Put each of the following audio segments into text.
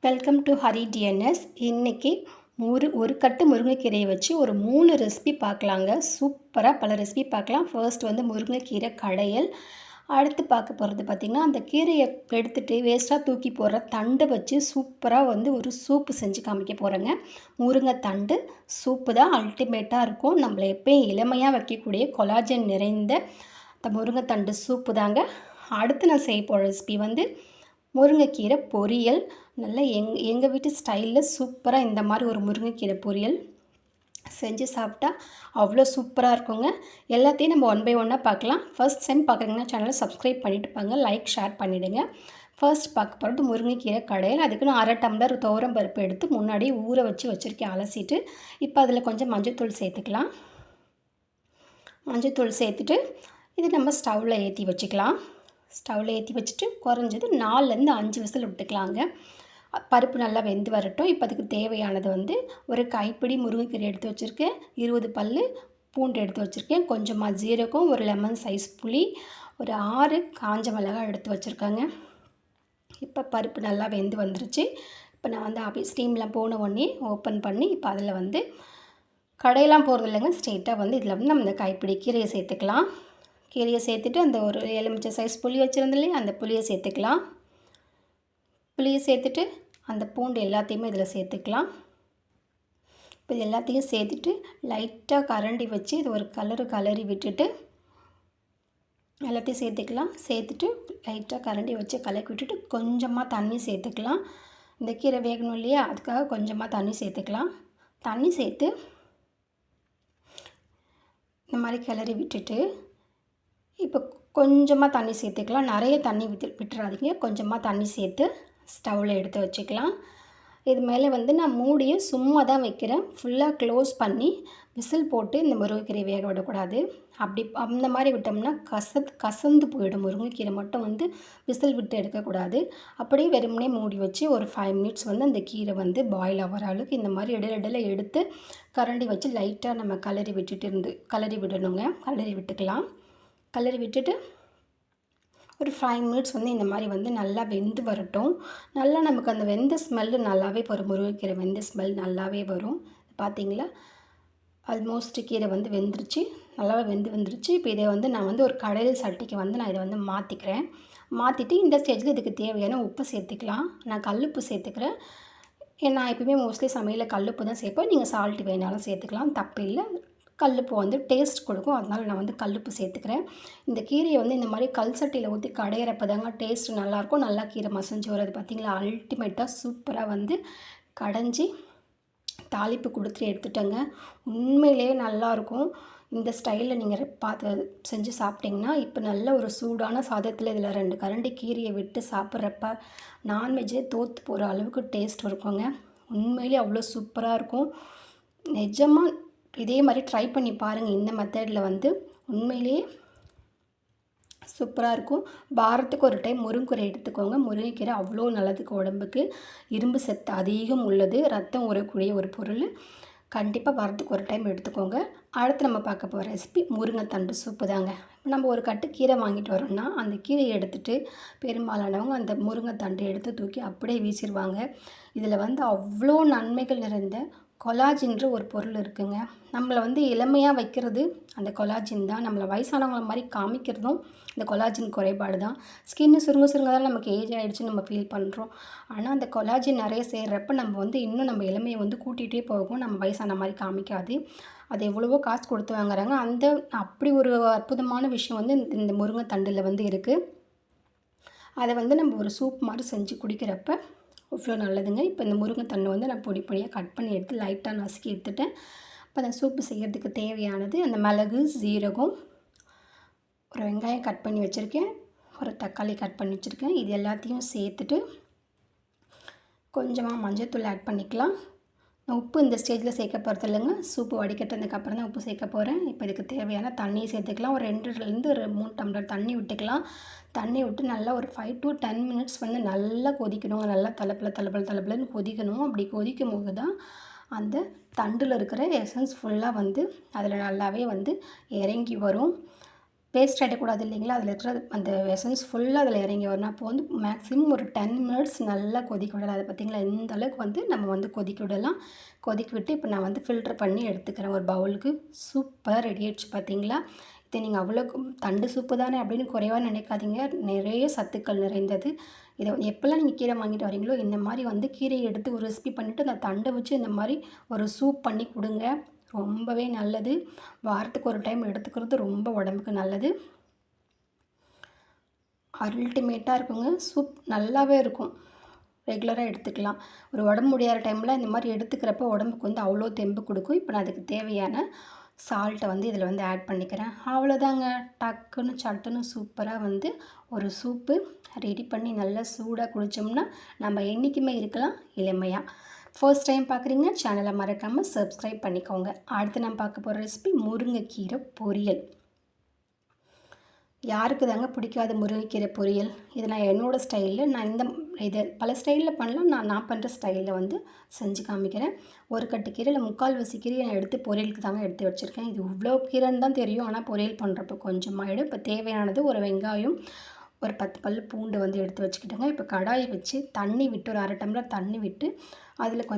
Welcome to Hari DNS. இன்றைக்கி ஒரு கட்டு முருங்கைக்கீரையை வச்சு ஒரு 3 ரெசிபி பார்க்கலாங்க. சூப்பராக பல ரெசிபி பார்க்கலாம். ஃபர்ஸ்ட் வந்து முருங்கைக்கீரை கடையல். அடுத்து பார்க்க போகிறது பார்த்திங்கன்னா, அந்த கீரையை எடுத்துகிட்டு வேஸ்ட்டாக தூக்கி போடுற தண்டை வச்சு சூப்பராக வந்து ஒரு சூப்பு செஞ்சு காமிக்க போகிறேங்க. முருங்கை தண்டு சூப்பு தான் அல்டிமேட்டாக இருக்கும். நம்மளை எப்பயும் இளமையாக வைக்கக்கூடிய கொலாஜன் நிறைந்த அந்த முருங்கைத்தண்டு சூப்பு தாங்க. அடுத்து நான் செய்ய போகிற ரெசிபி வந்து முருங்கைக்கீரை பொரியல். நல்லா எங்கள் வீட்டு ஸ்டைலில் சூப்பராக இந்த மாதிரி ஒரு முருங்கைக்கீரை பொரியல் செஞ்சு சாப்பிட்டா அவ்வளோ சூப்பராக இருக்குங்க. எல்லாத்தையும் நம்ம ஒன் பை ஒன்னாக பார்க்கலாம். ஃபர்ஸ்ட் டைம் பார்க்குறீங்கன்னா சேனலை சப்ஸ்கிரைப் பண்ணிவிட்டு பாங்க, லைக் ஷேர் பண்ணிவிடுங்க. ஃபர்ஸ்ட் பார்க்க போகிறது முருங்கைக்கீரை கடையில். அதுக்கு நான் 1/2 டம்ளர் துவரம் பருப்பு எடுத்து முன்னாடியே ஊற வச்சுருக்கேன் அலசிட்டு. இப்போ அதில் கொஞ்சம் மஞ்சள்தூள் சேர்த்துக்கலாம். மஞ்சள்தூள் சேர்த்துட்டு இது நம்ம ஸ்டவ்வில் ஏற்றி வச்சுக்கலாம். ஸ்டவ்வில் ஏற்றி வச்சுட்டு குறைஞ்சது 4லேருந்து 5 விசில் விட்டுக்கலாங்க. பருப்பு நல்லா வெந்து வரட்டும். இப்போ அதுக்கு தேவையானது வந்து ஒரு கைப்பிடி முருங்கைக்கீரை எடுத்து வச்சுருக்கேன், 20 பல் பூண்டு எடுத்து வச்சுருக்கேன், கொஞ்சமாக ஜீரகம், ஒரு லெமன் சைஸ் புளி, ஒரு 6 காஞ்ச மிளகாய் எடுத்து வச்சுருக்கேங்க. இப்போ பருப்பு நல்லா வெந்து வந்துருச்சு. இப்போ நான் வந்து அப்படியே ஸ்டீம்லாம் போன உடனே ஓப்பன் பண்ணி இப்போ அதில் வந்து கடையெல்லாம் போகிறது இல்லைங்க, ஸ்ட்ரெயிட்டாக வந்து இதில் வந்து நம்ம இந்த கைப்பிடி கீரையை சேர்த்துக்கலாம். கீரையை சேர்த்துட்டு அந்த ஒரு எலுமிச்சை சைஸ் புளி வச்சுருந்தோம், அந்த புளியை சேர்த்துக்கலாம். புளியை சேர்த்துட்டு அந்த பூண்டு எல்லாத்தையுமே இதில் சேர்த்துக்கலாம். இப்போ இது எல்லாத்தையும் சேர்த்துட்டு லைட்டாக கரண்டி வச்சு இது ஒரு கலரி விட்டுட்டு எல்லாத்தையும் சேர்த்துக்கலாம். சேர்த்துட்டு லைட்டாக கரண்டி வச்சு கலக்கி விட்டுட்டு கொஞ்சமாக தண்ணி சேர்த்துக்கலாம். இந்த கீரை வேகணும் இல்லையா, அதுக்காக கொஞ்சமாக தண்ணி சேர்த்துக்கலாம். தண்ணி சேர்த்து இந்த மாதிரி கிளறி விட்டுட்டு இப்போ கொஞ்சமாக தண்ணி சேர்த்துக்கலாம். நிறைய தண்ணி விட்டுறாதீங்க. கொஞ்சமாக தண்ணி சேர்த்து ஸ்டவ்வில் எடுத்து வச்சுக்கலாம். இது மேலே வந்து நான் மூடியை சும்மா தான் வைக்கிறேன். ஃபுல்லாக க்ளோஸ் பண்ணி விசில் போட்டு இந்த முருங்கைக்கீரை வேக விடக்கூடாது. அந்த மாதிரி விட்டோம்னா கசந்து போயிடும். முருங்கைக்கீரை மட்டும் வந்து விசில் விட்டு எடுக்கக்கூடாது. அப்படியே வெறுமனே மூடி வச்சு ஒரு 5 மினிட்ஸ் வந்து அந்த கீரை வந்து பாயில் ஆகிற அளவுக்கு இந்த மாதிரி இடையில எடுத்து கரண்டி வச்சு லைட்டாக நம்ம கலரி விடணுங்க. கலரி விட்டுக்கலாம். கலரி விட்டுட்டு ஒரு 5 மினிட்ஸ் வந்து இந்த மாதிரி வந்து நல்லா வெந்து வரட்டும். நல்லா நமக்கு அந்த வெந்த ஸ்மெல்லு நல்லாவே வரும். முருங்கைக்கீரை வெந்த ஸ்மெல் நல்லாவே வரும். பார்த்தீங்களா, ஆல்மோஸ்ட் கீரை வந்து வெந்துருச்சு, நல்லாவே வந்துருச்சு. இப்போ இதை வந்து நான் வந்து ஒரு கடையில் சட்டிக்கு வந்து நான் இதை வந்து மாற்றிக்கிறேன். மாற்றிட்டு இந்த ஸ்டேஜில் இதுக்கு தேவையான உப்பு சேர்த்துக்கலாம். நான் கல்லுப்பு சேர்த்துக்கிறேன். நான் எப்பவுமே மோஸ்ட்லி சமையலில் கல்லுப்பு தான் சேர்ப்பேன். நீங்கள் சால்ட் வேணாலும் சேர்த்துக்கலாம், தப்பு இல்லை. கல்லுப்பு வந்து டேஸ்ட் கொடுக்கும், அதனால் நான் வந்து கல்லுப்பு சேர்த்துக்கிறேன். இந்த கீரையை வந்து இந்த மாதிரி கல் சட்டியில் ஊற்றி கடையிறப்ப தாங்க டேஸ்ட் நல்லாயிருக்கும். நல்லா கீரை மசிஞ்சு வர்றது பார்த்திங்களா, அல்டிமேட்டாக சூப்பராக வந்து கடைஞ்சி தாளிப்பு கொடுத்துட்டு எடுத்துட்டேங்க. உண்மையிலேயே நல்லாயிருக்கும். இந்த ஸ்டைலில் நீங்கள் பார்த்து செஞ்சு சாப்பிட்டிங்கன்னா இப்போ நல்ல ஒரு சூடான சாதத்தில் இதில் 2 கரண்டி கீரையை விட்டு சாப்பிட்றப்ப நான்வெஜ்ஜே தோற்று போகிற அளவுக்கு டேஸ்ட் இருக்குங்க. உண்மையிலே அவ்வளோ சூப்பராக இருக்கும். நிஜமாக இதே மாதிரி ட்ரை பண்ணி பாருங்கள். இந்த மெத்தடில் வந்து உண்மையிலேயே சூப்பராக இருக்கும். வாரத்துக்கு ஒரு டைம் முருங்கீரை எடுத்துக்கோங்க. முருங்கைக்கீரை அவ்வளோ நல்லதுக்கு, உடம்புக்கு இரும்பு சத்து அதிகம் உள்ளது, ரத்தம் ஊறக்கூடிய ஒரு பொருள். கண்டிப்பாக வாரத்துக்கு ஒரு டைம் எடுத்துக்கோங்க. அடுத்து நம்ம பார்க்க போகிற ரெசிபி முருங்கைத்தண்டு சூப்பு தாங்க. இப்போ நம்ம ஒரு கட்டு கீரை வாங்கிட்டு வரோம்னா அந்த கீரையை எடுத்துகிட்டு பெரும்பாலானவங்க அந்த முருங்கைத்தண்டு எடுத்து தூக்கி அப்படியே வீசிடுவாங்க. இதில் வந்து அவ்வளோ நன்மைகள் நிறைந்த கொலாஜின்ற ஒரு பொருள் இருக்குங்க. நம்மளை வந்து இளமையாக வைக்கிறது அந்த கொலாஜின் தான். நம்மளை வயசானவங்கள மாதிரி காமிக்கிறதும் இந்த கொலாஜின் குறைபாடு தான். ஸ்கின்னு சுருங்க தான் நமக்கு ஏஜ் ஆகிடுச்சுன்னு நம்ம ஃபீல் பண்ணுறோம். ஆனால் அந்த கொலாஜின் நிறைய சேர்றப்ப நம்ம வந்து இன்னும் நம்ம இளமையை வந்து கூட்டிகிட்டே போகும். நம்ம வயசான மாதிரி காமிக்காது. அது எவ்வளவோ காசு கொடுத்து வாங்குறாங்க. அப்படி ஒரு அற்புதமான விஷயம் வந்து இந்த முருங்கைத்தண்டில் வந்து இருக்குது. அதை வந்து நம்ம ஒரு சூப் மாதிரி செஞ்சு குடிக்கிறப்ப அவ்வளோ நல்லதுங்க. இப்போ இந்த முருங்கைத்தண்டு வந்து நான் பொடியாக கட் பண்ணி எடுத்து லைட்டாக நசுக்கி எடுத்துட்டேன். இப்போ அந்த சூப்பு செய்கிறதுக்கு தேவையானது அந்த மிளகு, ஜீரகம், ஒரு வெங்காயம் கட் பண்ணி வச்சுருக்கேன், ஒரு தக்காளி கட் பண்ணி வச்சுருக்கேன். இது எல்லாத்தையும் சேர்த்துட்டு கொஞ்சமாக மஞ்சள்தூள் ஆட் பண்ணிக்கலாம். உப்பு இந்த ஸ்டேஜில் சேர்க்க போகிறது இல்லைங்க. சூப்பு வடிகட்டினதுக்கப்புறம் தான் உப்பு சேர்க்க போகிறேன். இப்போ இதுக்கு தேவையான தண்ணியை சேர்த்துக்கலாம். ஒரு 2லேருந்து 3 டம்ளர் தண்ணி விட்டுக்கலாம். தண்ணி விட்டு நல்லா ஒரு 5 to 10 மினிட்ஸ் வந்து நல்லா கொதிக்கணுங்க. நல்லா தளப்பலன்னு கொதிக்கணும். அப்படி கொதிக்கும் போது தான் அந்த தண்டில் இருக்கிற எசன்ஸ் ஃபுல்லாக வந்து அதில் நல்லாவே வந்து இறங்கி வரும். பேஸ்ட் ஆகிடக்கூடாது இல்லைங்களா, அதில் இருக்கிற அந்த எசன்ஸ் ஃபுல்லாக அதில் இறங்கி வரணும். அப்போ வந்து மேக்ஸிமம் ஒரு 10 மினிட்ஸ் நல்லா கொதிக்க விடலாம். அதை பார்த்தீங்களா, இந்த அளவுக்கு வந்து நம்ம வந்து கொதிக்க விடலாம். கொதிக்க விட்டு இப்போ நான் வந்து ஃபில்டர் பண்ணி எடுத்துக்கிறேன் ஒரு பவுலுக்கு. சூப்பர் ரெடி ஆயிடுச்சு பார்த்தீங்களா. இதை நீங்கள் அவ்வளோ தண்டு சூப்பு தானே அப்படின்னு குறைவாக நினைக்காதீங்க. நிறைய சத்துக்கள் நிறைந்தது. இதை எப்போல்லாம் நீங்கள் கீரை வாங்கிட்டு வரீங்களோ இந்த மாதிரி வந்து கீரையை எடுத்து ஒரு ரெசிபி பண்ணிவிட்டு அந்த தண்டை வச்சு இந்த மாதிரி ஒரு சூப் பண்ணி கொடுங்க. ரொம்பவே நல்லது. வாரத்துக்கு ஒரு டைம் எடுத்துக்கிறது ரொம்ப உடம்புக்கு நல்லது. அல்டிமேட்டாக இருக்குங்க. சூப் நல்லாவே இருக்கும். ரெகுலராக எடுத்துக்கலாம். ஒரு உடம்பு முடியாத டைமில் இந்த மாதிரி எடுத்துக்கிறப்ப உடம்புக்கு வந்து அவ்வளோ தெம்பு கொடுக்கும். இப்போ நான் அதுக்கு தேவையான சால்ட்டை வந்து இதில் வந்து ஆட் பண்ணிக்கிறேன். அவ்வளோதாங்க. டக்குன்னு சட்டுன்னு சூப்பராக வந்து ஒரு சூப்பு ரெடி பண்ணி நல்லா சூடாக குடித்தோம்னா நம்ம என்றைக்குமே இருக்கலாம் இளமையாக. ஃபர்ஸ்ட் டைம் பார்க்குறீங்க, சேனலை மறக்காமல் சப்ஸ்கிரைப் பண்ணிக்கோங்க. அடுத்து நான் பார்க்க போகிற ரெசிபி முருங்கைக்கீரை பொரியல். யாருக்கு தாங்க பிடிக்காத முருங்கைக்கீரை பொரியல். இது நான் என்னோடய ஸ்டைலில் இதை பல ஸ்டைலில் பண்ணலாம். நான் பண்ணுற ஸ்டைலில் வந்து செஞ்சு காமிக்கிறேன். ஒரு கட்டு கீரையில் 3/4 கீரையை நான் எடுத்து பொரியலுக்கு தாங்க எடுத்து வச்சுருக்கேன். இது இவ்வளோ கீரைன்னு தான் தெரியும், ஆனால் பொரியல் பண்ணுறப்போ கொஞ்சமாகிடும். இப்போ தேவையானது ஒரு வெங்காயம், ஒரு 10 பல் பூண்டு வந்து எடுத்து வச்சுக்கிட்டேங்க. இப்போ கடாயை வச்சு தண்ணி விட்டு ஒரு 1/2 டம்ளர் தண்ணி விட்டு அதில்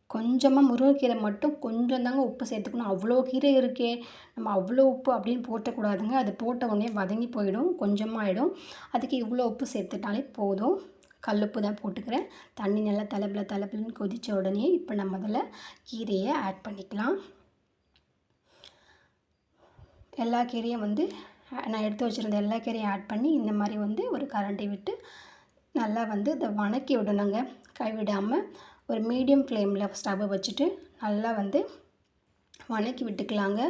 கொஞ்சமாக முருங்கைக்கீரை மட்டும் கொஞ்சம் தாங்க உப்பு சேர்த்துக்கணும். அவ்வளோ கீரை இருக்கே, நம்ம அவ்வளோ உப்பு அப்படின்னு போட்டக்கூடாதுங்க. அது போட்ட உடனே வதங்கி போயிடும், கொஞ்சமாகிடும். அதுக்கு இவ்வளோ உப்பு சேர்த்துட்டாலே போதும். கல்லுப்பு தான் போட்டுக்கிறேன். தண்ணி நல்லா தலப்புலன்னு கொதித்த உடனே இப்போ நம்ம அதில் கீரையை ஆட் பண்ணிக்கலாம். எல்லா கீரையும் வந்து நான் எடுத்து வச்சுருந்த எல்லா கீரையும் ஆட் பண்ணி இந்த மாதிரி வந்து ஒரு கரண்டி விட்டு நல்லா வந்து இதை வணக்கி விடணுங்க. கைவிடாமல் ஒரு மீடியம் ஃப்ளேமில் ஸ்டவ்வை வச்சுட்டு நல்லா வந்து வணக்கி விட்டுக்கலாங்க.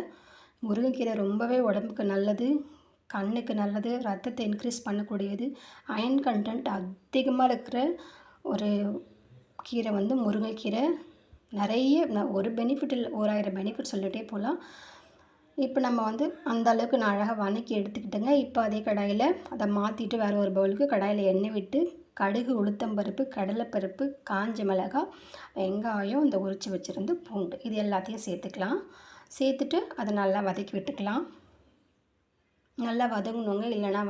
முருங்கைக்கீரை ரொம்பவே உடம்புக்கு நல்லது, கண்ணுக்கு நல்லது, ரத்தத்தை இன்க்ரீஸ் பண்ணக்கூடியது, அயன் கண்டென்ட் அதிகமாக இருக்கிற ஒரு கீரை வந்து முருங்கைக்கீரை. நிறைய ஒரு பெனிஃபிட் இல்லை, 1000 பெனிஃபிட் சொல்லிகிட்டே போகலாம். இப்போ நம்ம வந்து அந்த அளவுக்கு நான் அழகாக வணக்கி எடுத்துக்கிட்டேங்க. இப்போ அதே கடாயில் அதை மாற்றிட்டு வேறு ஒரு பவுலுக்கு கடாயில் எண்ணெய் விட்டு கடுகு, உளுத்தம்பருப்பு, கடலைப்பருப்பு, காஞ்ச மிளகாய், வெங்காயம், இந்த உரித்து வச்சுருந்து பூண்டு இது எல்லாத்தையும் சேர்த்துக்கலாம். சேர்த்துட்டு அதை நல்லா வதக்கி விட்டுக்கலாம். நல்லா வதங்கணுங்க. இல்லைனா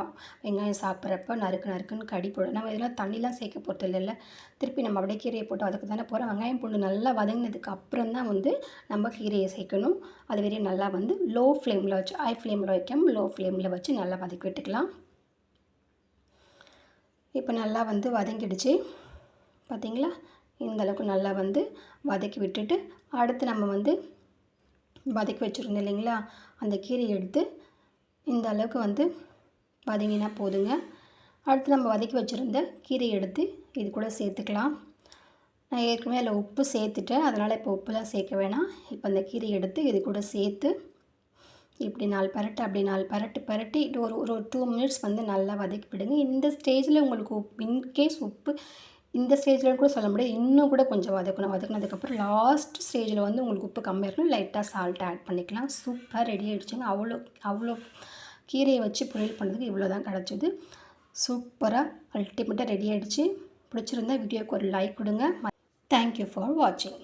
வெங்காயம் சாப்பிட்றப்ப நறுக்குன்னு கடி போடும். நம்ம இதெல்லாம் தண்ணிலாம் சேர்க்க போகிறது இல்லைல்ல. திருப்பி நம்ம அப்படியே கீரையை போட்டு அதுக்கு தானே போகிறோம். வெங்காயம் பூண்டு நல்லா வதங்கினதுக்கு அப்புறம் தான் வந்து நம்ம கீரையை சேர்க்கணும். அது வரையும் நல்லா வந்து லோ ஃப்ளேமில் வச்சு, ஹை ஃப்ளேமில் வைக்காமல் லோ ஃப்ளேமில் வச்சு நல்லா வதக்கி விட்டுக்கலாம். இப்போ நல்லா வந்து வதங்கிடுச்சு பார்த்திங்களா. இந்த அளவுக்கு நல்லா வந்து வதக்கி விட்டுட்டு அடுத்து நம்ம வந்து வதக்கி வச்சுருந்தோம் இல்லைங்களா, அந்த கீரையை எடுத்து இந்த அளவுக்கு வந்து வதங்கினா போதுங்க. அடுத்து நம்ம வதக்கி வச்சுருந்த கீரையை எடுத்து இது கூட சேர்த்துக்கலாம். நான் ஏற்கனவே அதில் உப்பு சேர்த்துட்டேன், அதனால் இப்போ உப்புலாம் சேர்க்க வேணாம். இப்போ அந்த கீரையை எடுத்து இது கூட சேர்த்து இப்படி 4 பரட்டு அப்படி 4 பரட்டி ஒரு 2 மினிட்ஸ் வந்து நல்லா வதக்கி விடுங்க. இந்த ஸ்டேஜில் உங்களுக்கு இன்கேஸ் உப்பு இந்த ஸ்டேஜில் கூட சொல்ல முடியாது, இன்னும் கூட கொஞ்சம் வதக்கினதுக்கப்புறம் லாஸ்ட் ஸ்டேஜில் வந்து உங்களுக்கு உப்பு கம்மியாக இருக்கணும், லைட்டாக சால்ட் ஆட் பண்ணிக்கலாம். சூப்பராக ரெடி ஆகிடுச்சுங்க. அவ்வளோ கீரையை வச்சு பொரியல் பண்ணுறதுக்கு இவ்வளோ தான் கிடச்சிது. சூப்பராக அல்டிமேட்டாக ரெடி ஆகிடுச்சு. பிடிச்சிருந்தா வீடியோக்கு ஒரு லைக் கொடுங்க. தேங்க்யூ ஃபார் வாட்சிங்.